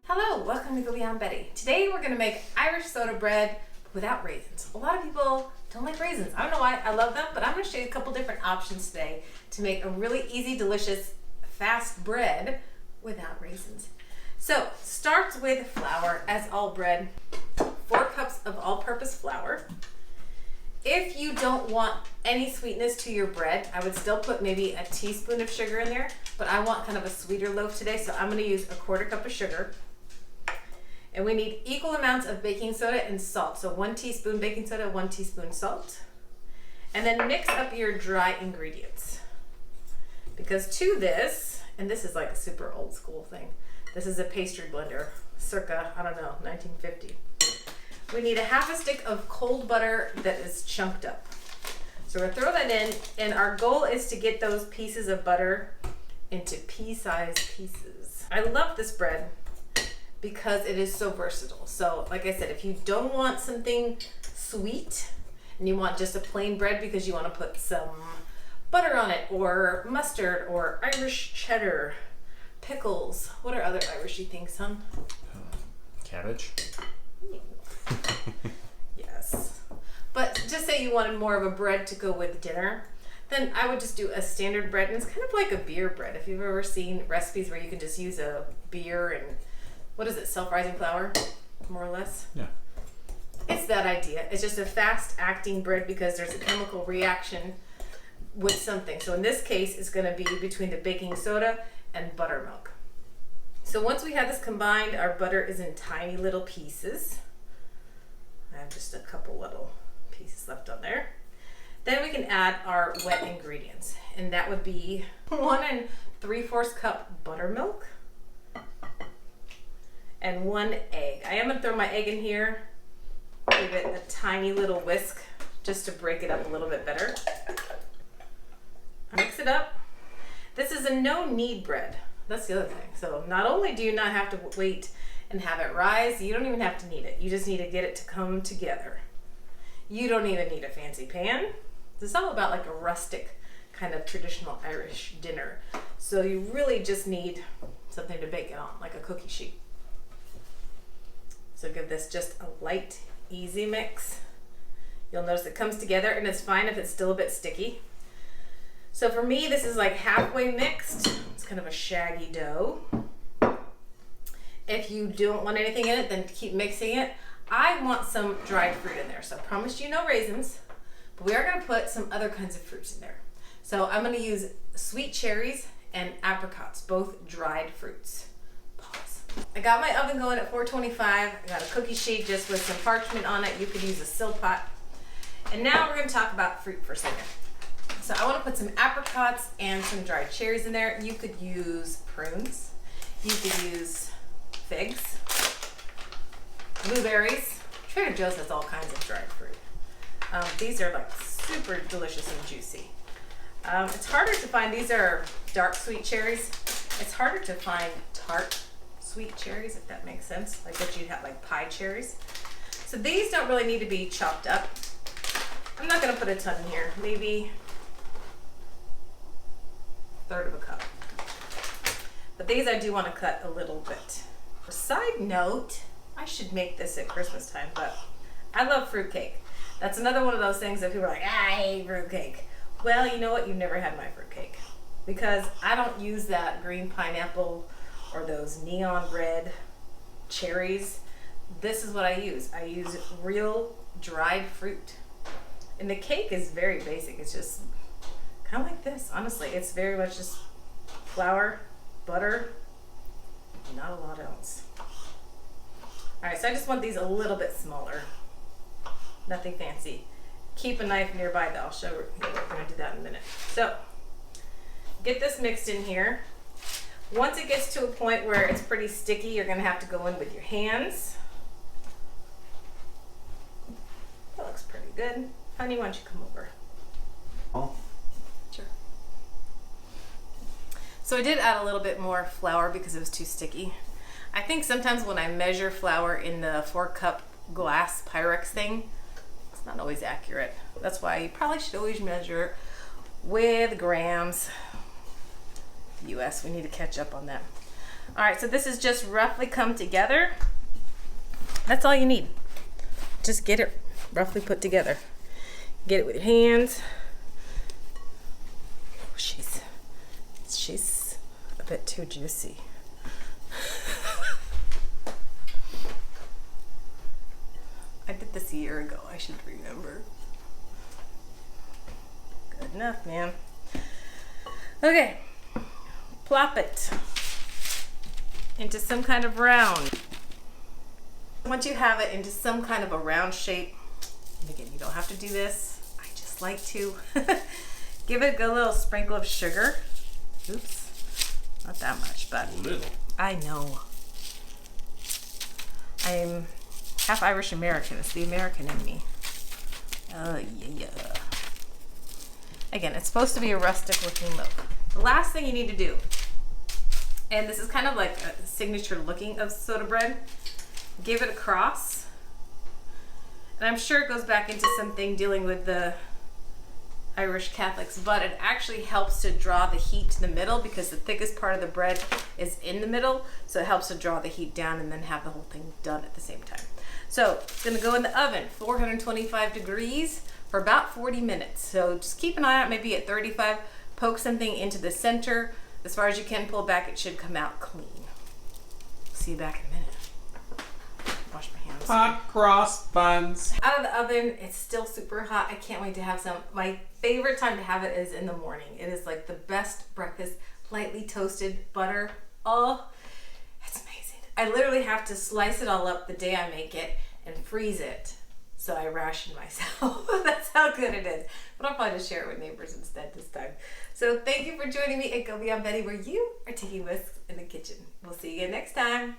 Hello, welcome to Go Beyond Betty. Today we're going to make Irish soda bread without raisins. A lot of people don't like raisins. I don't know why, I love them, but I'm going to show you a couple different options today to make a really easy, delicious, fast bread without raisins. So, starts with flour, as all bread. 4 cups of all-purpose flour. If you don't want any sweetness to your bread, I would still put maybe a teaspoon of sugar in there, but I want kind of a sweeter loaf today, so I'm going to use a 1/4 cup of sugar. And we need equal amounts of baking soda and salt. So 1 teaspoon baking soda, 1 teaspoon salt. And then mix up your dry ingredients. Because to this, and this is like a super old school thing, this is a pastry blender, circa, I don't know, 1950. We need a 1/2 stick of cold butter that is chunked up. So we're gonna throw that in, and our goal is to get those pieces of butter into pea-sized pieces. I love this bread because it is so versatile. So like I said, if you don't want something sweet and you want just a plain bread because you want to put some butter on it, or mustard, or Irish cheddar, pickles. What are other Irishy things, hon? Cabbage. Yes. But just say you wanted more of a bread to go with dinner, then I would just do a standard bread. And it's kind of like a beer bread. If you've ever seen recipes where you can just use a beer and, what is it, self-rising flour, more or less? Yeah. It's that idea. It's just a fast-acting bread because there's a chemical reaction with something. So in this case, it's going to be between the baking soda and buttermilk. So once we have this combined, our butter is in tiny little pieces. I have just a couple little pieces left on there. Then we can add our wet ingredients, and that would be 1 3/4 cup buttermilk and 1 egg. I am gonna throw my egg in here, give it a tiny little whisk just to break it up a little bit better. Mix it up. This is a no-knead bread. That's the other thing. So not only do you not have to wait and have it rise, you don't even have to knead it. You just need to get it to come together. You don't even need a fancy pan. This is all about like a rustic kind of traditional Irish dinner. So you really just need something to bake it on, like a cookie sheet. So give this just a light, easy mix. You'll notice it comes together, and it's fine if it's still a bit sticky. So for me, this is like halfway mixed. It's kind of a shaggy dough. If you don't want anything in it, then keep mixing it. I want some dried fruit in there. So I promised you no raisins, but we are gonna put some other kinds of fruits in there. So I'm gonna use sweet cherries and apricots, both dried fruits. Pause. I got my oven going at 425. I got a cookie sheet just with some parchment on it. You could use a silpot. And now we're gonna talk about fruit for a second. So I wanna put some apricots and some dried cherries in there. You could use prunes. You could use figs, blueberries. Trader Joe's has all kinds of dried fruit. These are like super delicious and juicy. It's harder to find, these are dark sweet cherries. It's harder to find tart sweet cherries, if that makes sense, like what you'd have like pie cherries. So these don't really need to be chopped up. I'm not gonna put a ton in here, maybe 1/3 cup. But these I do want to cut a little bit. Side note, I should make this at Christmas time, but I love fruitcake. That's another one of those things that people are like, I hate fruitcake. Well, you know what? You've never had my fruitcake, because I don't use that green pineapple or those neon red cherries. This is what I use. I use real dried fruit. And the cake is very basic. It's just kind of like this, honestly. It's very much just flour, butter, not a lot else. All right, so I just want these a little bit smaller. Nothing fancy. Keep a knife nearby, though. I'll show you. We're gonna do that in a minute. So, get this mixed in here. Once it gets to a point where it's pretty sticky, you're gonna have to go in with your hands. That looks pretty good. Honey, why don't you come over? Oh. Sure. So I did add a little bit more flour because it was too sticky. I think sometimes when I measure flour in the 4-cup glass Pyrex thing, it's not always accurate. That's why you probably should always measure with grams. US, we need to catch up on that. All right, so this is just roughly come together. That's all you need. Just get it roughly put together. Get it with your hands. Oh, she's a bit too juicy. I did this a year ago. I should remember. Good enough, man. Okay, plop it into some kind of round. Once you have it into some kind of a round shape, and again, you don't have to do this. I just like to give it a good little sprinkle of sugar. Oops, not that much, but Little. I know. I'm half Irish American. It's the American in me. Oh, yeah. Again, it's supposed to be a rustic looking loaf. The last thing you need to do, and this is kind of like a signature looking of soda bread, give it a cross. And I'm sure it goes back into something dealing with the Irish Catholics, but it actually helps to draw the heat to the middle because the thickest part of the bread is in the middle. So it helps to draw the heat down and then have the whole thing done at the same time. So it's gonna go in the oven, 425 degrees for about 40 minutes. So just keep an eye out, maybe at 35, poke something into the center. As far as you can pull back, it should come out clean. See you back in a minute. Wash my hands. Hot cross buns. Out of the oven, it's still super hot. I can't wait to have some. My favorite time to have it is in the morning. It is like the best breakfast, lightly toasted butter. Oh, it's amazing. I literally have to slice it all up the day I make it and freeze it. So I ration myself. That's how good it is. But I'll probably just share it with neighbors instead this time. So thank you for joining me at Go Beyond Betty, where you are taking risks in the kitchen. We'll see you again next time.